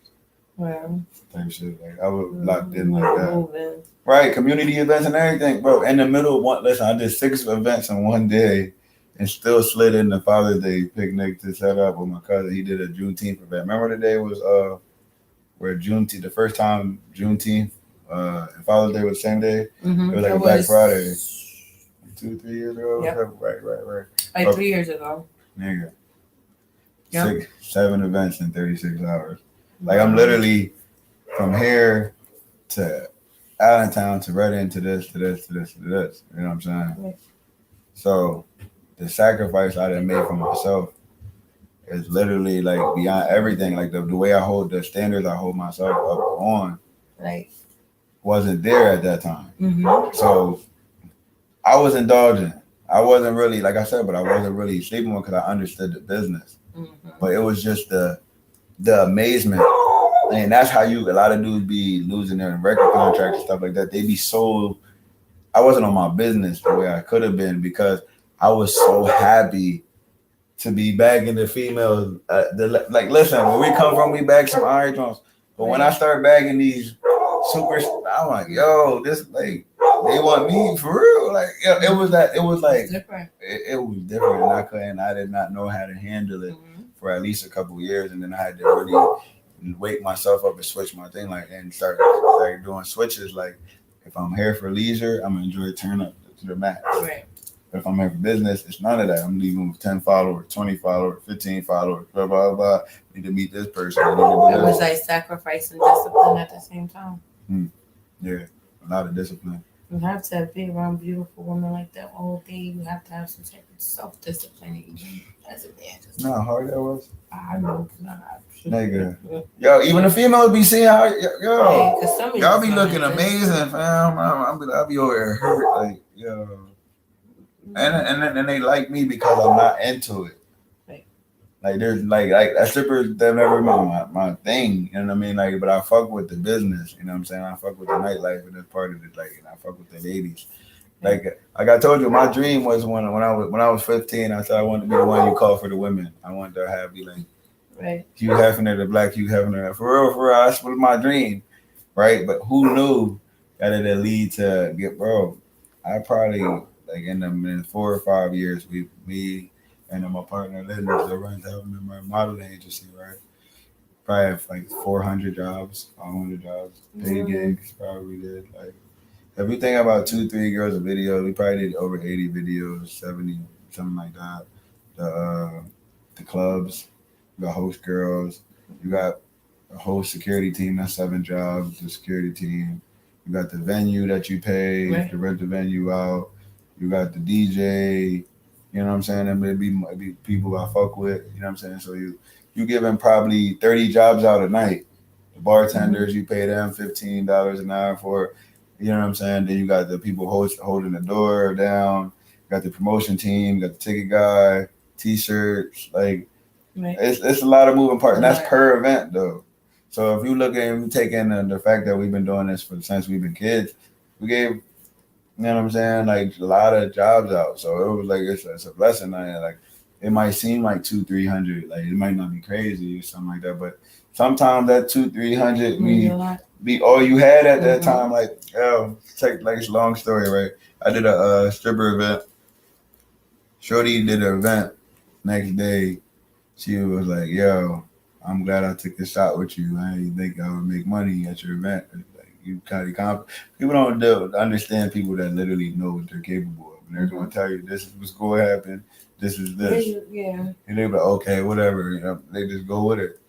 Wow. Type shit. Like I was locked in like that. Right, community events and everything, bro. In the middle of one, listen, I did 6 events in one day and still slid in the Father's Day picnic to set up with my cousin. He did a Juneteenth event. Remember the day was where Juneteenth, the first time Juneteenth and Father's Day was the same day? Mm-hmm. It was like a Black Friday. 2-3 years ago? Yep. Right. Like 3 years ago. Nigga. Yep. 7 events in 36 hours. Like I'm literally from here to Allentown to Reading to this. You know what I'm saying? Yes. So the sacrifice I done made for myself is literally like beyond everything. Like the way I hold the standards I hold myself up on, like, wasn't there at that time. Mm-hmm. So I was indulging. I wasn't really, like I said, but I wasn't really sleeping with because I understood the business. Mm-hmm. But it was just the amazement. And that's how a lot of dudes be losing their record contracts and stuff like that. They be so, I wasn't on my business the way I could have been because I was so happy to be bagging the females. Like, listen, where we come from, we bag some iron drums. But when I start bagging these super, I'm like, yo, this, like, they want me for real. Like, it was different. It was different. And I did not know how to handle it for at least a couple of years. And then I had to really wake myself up and switch my thing, like, and start like doing switches. Like, if I'm here for leisure, I'm gonna enjoy turn up to the max. Right. But if I'm here for business, it's none of that. I'm leaving with 10 followers, 20 followers, 15 followers, blah blah blah. Need to meet this person. It was like sacrifice and discipline at the same time. Yeah, a lot of discipline. You have to be around beautiful women like that all day. You have to have some type of self-discipline even as a man. You know how hard that was? I know. Nigga. Yo, even the females be seeing how, y'all be looking amazing, fam. I'll be over here hurt, like, yo. And they like me because I'm not into it. Right. Like there's like that strippers that never my thing, you know what I mean? Like, but I fuck with the business, you know what I'm saying? I fuck with the nightlife and that's part of it, like, and I fuck with the ladies. Like I told you, my dream was when I was 15, I said I wanted to be the one you call for the women. I wanted to have be like Hugh Hefner, the black Hugh Hefner. For real, that's what my dream, right? But who knew that it'd lead to get bro? I probably like in 4 or 5 years, we and then my partner Linda that runs helping my modeling agency, right? Probably have like 400 jobs, 500 jobs, paid gigs. Probably did like. If we think about 2-3 girls a video, we probably did over 80 videos, 70, something like that. The clubs, the host girls, you got a whole security team, that's 7 jobs, the security team. You got the venue that you pay to rent the venue out. You got the DJ, you know what I'm saying? And it'd be people I fuck with, you know what I'm saying? So you giving probably 30 jobs out a night. The bartenders, you pay them $15 an hour for. You know what I'm saying? Then you got the people holding the door down. You got the promotion team. You got the ticket guy, T-shirts. Like, it's a lot of moving parts. And that's per event, though. So if you look at it, taking the fact that we've been doing this since we've been kids, we gave, you know what I'm saying, like a lot of jobs out. So it was like it's a blessing. Like it might seem like 200-300, like it might not be crazy or something like that, but sometimes that 200-300 be all you had at that time. Like, take like it's a long story, right? I did a stripper event. Shorty did an event next day. She was like, "Yo, I'm glad I took the shot with you. I didn't think I would make money at your event. Like, you kind of confident. People don't understand people that literally know what they're capable of, and they're going to tell you this is what's going to happen. This is this. Yeah. And they're like, okay, whatever. You know, they just go with it.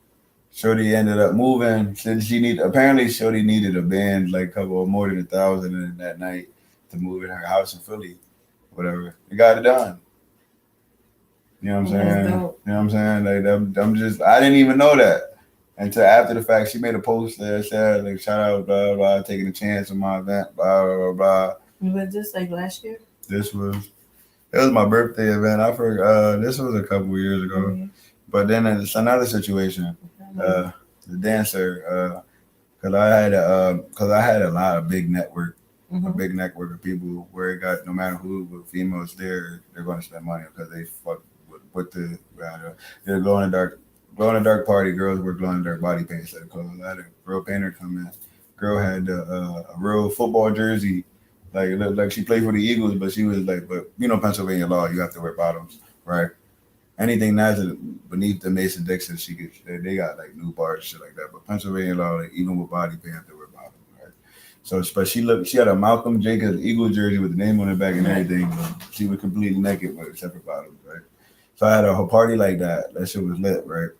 Shorty ended up moving since apparently Shorty needed a band like couple more than 1,000 in that night to move in her house in Philly, whatever. They got it done. You know what I'm saying? You know what I'm saying? Like I'm just I didn't even know that until after the fact. She made a post that said like shout out blah blah taking a chance on my event blah blah blah. Was this like last year? It was my birthday event. I forgot. This was a couple of years ago. Mm-hmm. But then it's another situation. The dancer, because I had a lot of big network, a big network of people where it got no matter who females there, they're going to spend money because they fuck with the glow in the dark party. Girls wear glow in the dark body paint instead of clothes. I had a girl painter come in. Girl had a real football jersey, like it looked like she played for the Eagles, but she was like, but you know Pennsylvania law, you have to wear bottoms, right? Anything that's beneath the Mason-Dixon, they got like new bars and shit like that. But Pennsylvania law, like, even with body paint, have to wear bottoms, right? So, but she had a Malcolm Jacobs Eagle jersey with the name on the back and everything. But she was completely naked with separate bottoms, right? So I had a whole party like that. That shit was lit, right?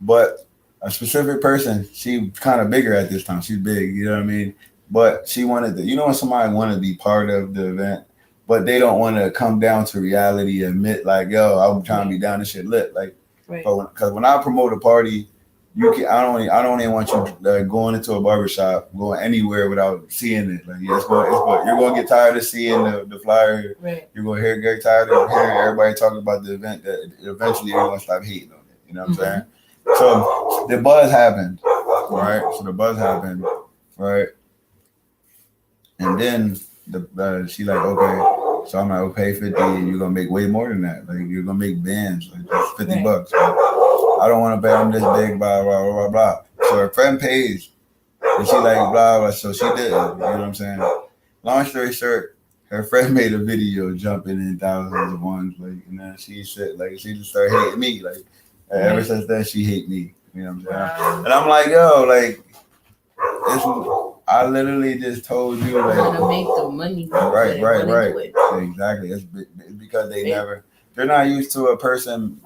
But a specific person, she kind of bigger at this time. She's big, you know what I mean? But she wanted to, when somebody wanted to be part of the event, but they don't want to come down to reality and admit like, yo, I'm trying to be down, this shit lit. Like, because when I promote a party, I don't even want you going into a barbershop, going anywhere without seeing it. Like, yeah, it's going. You're going to get tired of seeing the flyer. Right. You're going to get tired of hearing everybody talking about the event. That eventually you're going to stop hating on it. You know what I'm saying? So the buzz happened, right? Right? And then she like, okay. So I'm like, okay, 50, and you're gonna make way more than that. Like you're gonna make bands, like $50. I don't want to pay them this big, blah blah blah blah blah. So her friend pays, and she like blah blah. So she did. You know what I'm saying? Long story short, her friend made a video jumping in thousands of ones, like, and then she said, like, she just started hating me, like, ever since then she hate me. You know what I'm saying? Wow. And I'm like, yo, like, I literally just told you, like, to make the money. Right. Exactly. It's because they're not used to a person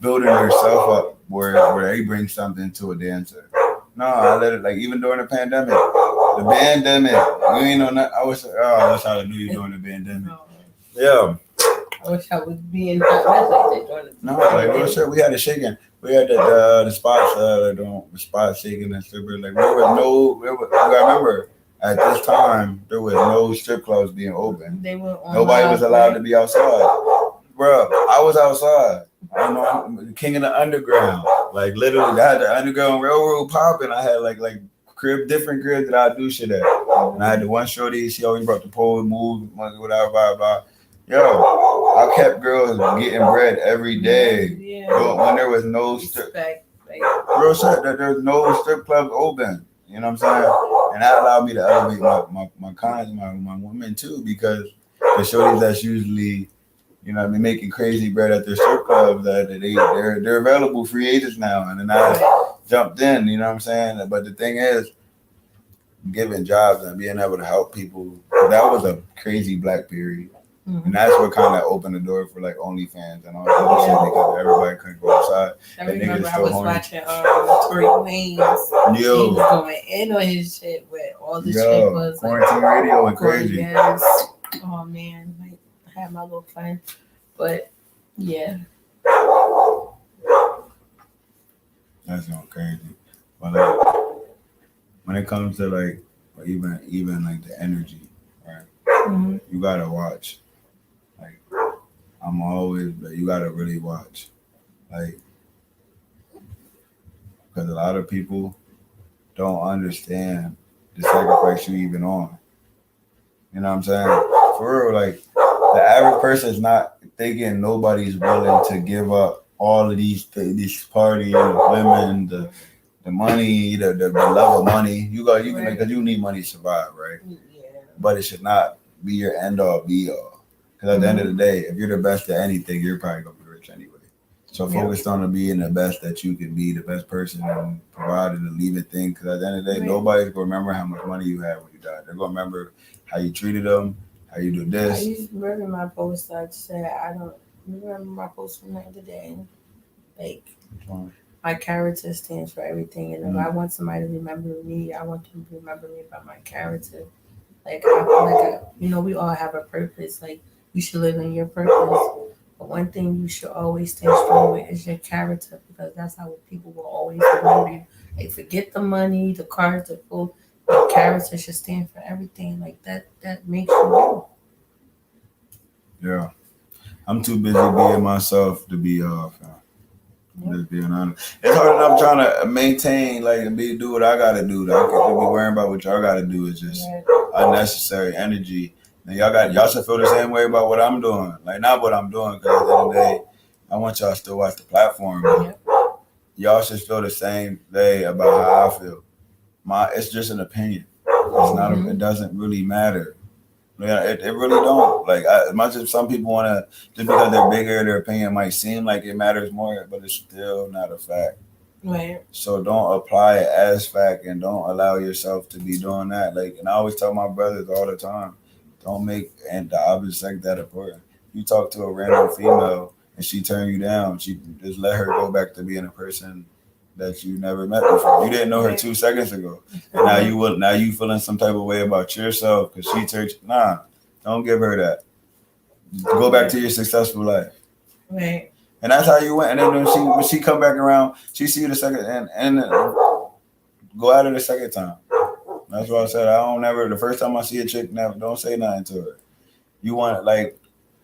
building herself up where they bring something to a dancer. No, I let it, like, even during the pandemic, you ain't know nothing. I wish I knew you during the pandemic. Yeah. I wish I was being like that during the No, like, well, sure, we had a shaking. We had the spots, the spots shaking and strippers. Like, I remember at this time, there was no strip clubs being open. Nobody was allowed to be outside. Bro, I was outside. I'm the king of the underground. Like literally, I had the underground railroad popping. I had like different cribs that I do shit at. And I had the one shorty. She always brought the pole, move, whatever, blah blah. Yo, I kept girls getting bread every day. Yeah. When there was no strip, real shit. That there's no strip clubs open. You know what I'm saying? And that allowed me to elevate my women too, because the shorties that's usually, you know what I mean, making crazy bread at their strip clubs, that they're available free agents now. And then I jumped in, you know what I'm saying? But the thing is, giving jobs and being able to help people, that was a crazy black period. Mm-hmm. And that's what kind of opened the door for like OnlyFans and all that shit, because everybody couldn't go outside. I remember I was watching Tory Lanez. He was going in on his shit with all the shit was quarantine like, radio and crazy. Yes. Oh man, like I had my little fun, but yeah. That's going crazy. But like, when it comes to like even like the energy, right? Mm-hmm. You gotta watch. Like I'm always, like, you gotta really watch, like, because a lot of people don't understand the sacrifice you even on. You know what I'm saying? For real, like the average person is not thinking nobody's willing to give up all of these parties, women, the money, the love of money. You can because you need money to survive, right? Yeah. But it should not be your end all be all. Because at the end of the day, if you're the best at anything, you're probably gonna be rich anyway. So focus on being the best that you can be, the best person, and providing and leaving things. Because at the end of the day, nobody's gonna remember how much money you had when you died. They're gonna remember how you treated them, how you do this. I used to remember my post. I said I don't remember my post from the other day. Like my character stands for everything, and if I want somebody to remember me, I want them to remember me by my character. Like we all have a purpose. Like you should live in your purpose. But one thing you should always stay strong with is your character, because that's how people will always remember you. Like forget the money, the cars, the food. Your character should stand for everything. Like that makes you you. Yeah, I'm too busy being myself to be off. Just being honest, it's hard enough trying to maintain, like, and do what I gotta do. I could be worrying about what y'all gotta do. Is just unnecessary energy. And y'all should feel the same way about what I'm doing. Like, not what I'm doing, because at the end of the day, I want y'all to still watch the platform. Y'all should feel the same way about how I feel. It's just an opinion. It's not. It doesn't really matter. Yeah, it really don't. Like, as much as some people want to, just because they're bigger, their opinion might seem like it matters more, but it's still not a fact. Right. So don't apply it as fact, and don't allow yourself to be doing that. Like, and I always tell my brothers all the time, don't make the opposite sex that important. You talk to a random female and she turn you down, she just let her go back to being a person that you never met before. You didn't know her 2 seconds ago, and now you feeling some type of way about yourself because she turned. Nah, don't give her that. Go back to your successful life. Right. And that's how you went. And then when she come back around, she see you the second and go at her the second time. That's what I said. The first time I see a chick, don't say nothing to her. You want it like.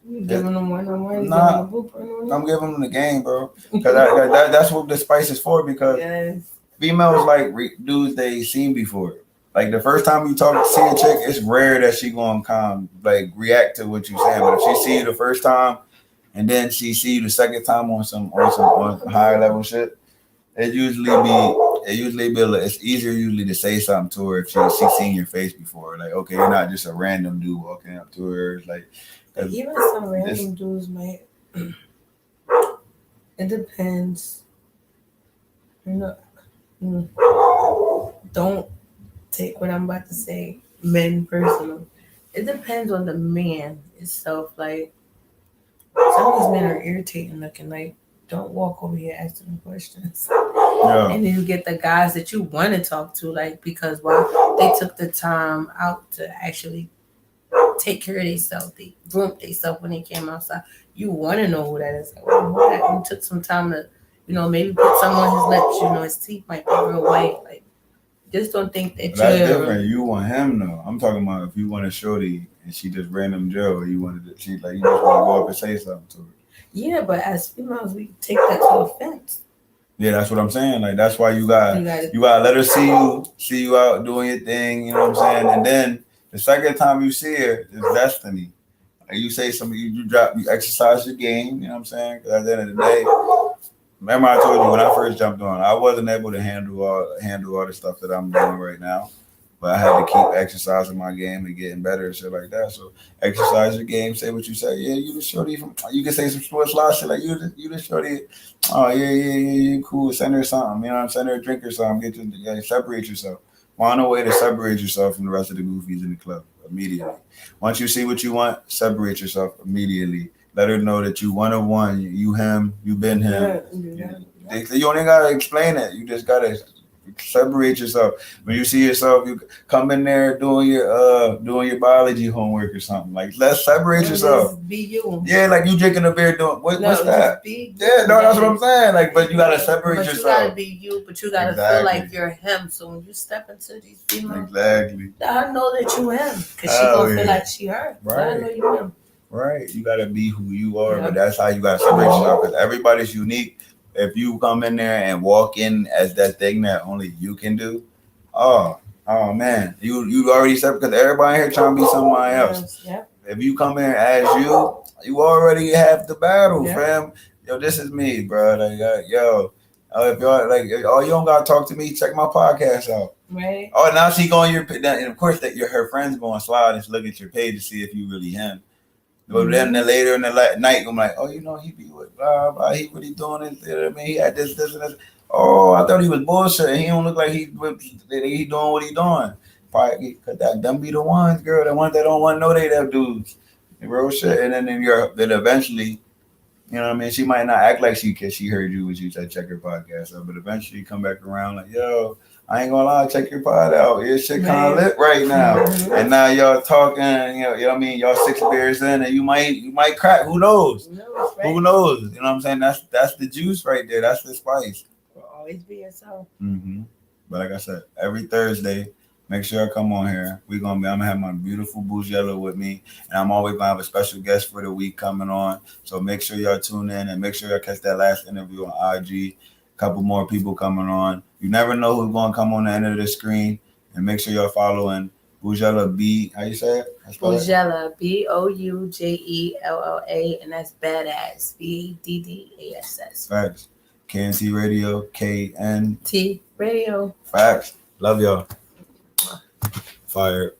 You giving them one-on-one? Nah, I'm giving them the game, bro. Because that's what the spice is for. Because females like dudes they seen before. Like the first time you see a chick, it's rare that she gonna come like react to what you saying. But if she see you the first time, and then she see you the second time on some higher level shit, it's easier usually to say something to her if she's seen your face before. Like, okay, you're not just a random dude walking up to her. It's like. Even some random dudes might. It depends. Don't take what I'm about to say men personal. It depends on the man itself. Like some of these men are irritating looking. Like don't walk over here asking them questions. Yeah. And then you get the guys that you want to talk to, like because they took the time out to actually take care of themselves. They groomed themselves when they came outside. You want to know who that is. Like, you took some time to, maybe put some on his lips. His teeth might be real white. Like, just don't think that that's different. You want him though. I'm talking about if you want a shorty and she just random Joe, you just want to go up and say something to her. Yeah, but as females, we take that to offense. Yeah, that's what I'm saying. Like that's why you gotta let her see you out doing your thing. You know what I'm saying? And then the second time you see her, it's destiny. Like you say something, you exercise your game. You know what I'm saying? 'Cause at the end of the day, remember I told you when I first jumped on, I wasn't able to handle all the stuff that I'm doing right now. But I had to keep exercising my game and getting better and shit like that. So exercise your game, say what you say. Yeah, you the shorty from. You can say some sports law shit like you the shorty. Oh yeah, cool. Send her something. You know what I'm saying? Send her a drink or something. Separate yourself. Find a way to separate yourself from the rest of the goofies in the club immediately. Once you see what you want, separate yourself immediately. Let her know that you one of one. You him. You been him. You only gotta explain it. You just gotta separate yourself. When you see yourself, you come in there doing your biology homework or something. Like let's separate yourself. Be you. Yeah, like you drinking a beer doing what's that? That's what I'm saying. Like, but you gotta separate yourself. You gotta be you, but you gotta feel like you're him. So when you step into these females, let her know that you him, because she gonna feel like she her. Right. Let her know you him. Right. You gotta be who you are, but that's how you gotta separate yourself, because everybody's unique. If you come in there and walk in as that thing that only you can do, oh man, you already said, because everybody here trying to be somebody else. Yeah. If you come in as you already have the battle, fam. Yo, this is me, bro. Like, if y'all like, oh, you don't gotta talk to me. Check my podcast out. Right. Oh, now she going and of course her friends going to slide and look at your page to see if you really him. But then later in the night, I'm like, oh, he be with blah, blah. He what he doing? I mean, he had this, and this. Oh, I thought he was bullshit. He don't look like he doing what he doing. Probably, cause them be the ones, girl, the ones that don't want to know they them dudes. Real shit. And then eventually, you know what I mean? She might not act like she heard you when you said check her podcast out, but eventually come back around like, yo, I ain't gonna lie, check your pod out. Your shit kind of lit right now. And now y'all talking, you know what I mean? Y'all 6 beers in, and you might crack. Who knows? Who knows? You know what I'm saying? That's the juice right there. That's the spice. Will always be yourself. But like I said, every Thursday, make sure I come on here. I'm gonna have my beautiful Boujella with me, and I'm always gonna have a special guest for the week coming on. So make sure y'all tune in and make sure y'all catch that last interview on IG. A couple more people coming on. You never know who's gonna come on the end of the screen, and make sure y'all following Boujella B. How you say it? Boujella, Boujella, and that's Baddass, Baddass. Facts. KNT Radio, KNT Radio. Facts. Love y'all. Fire.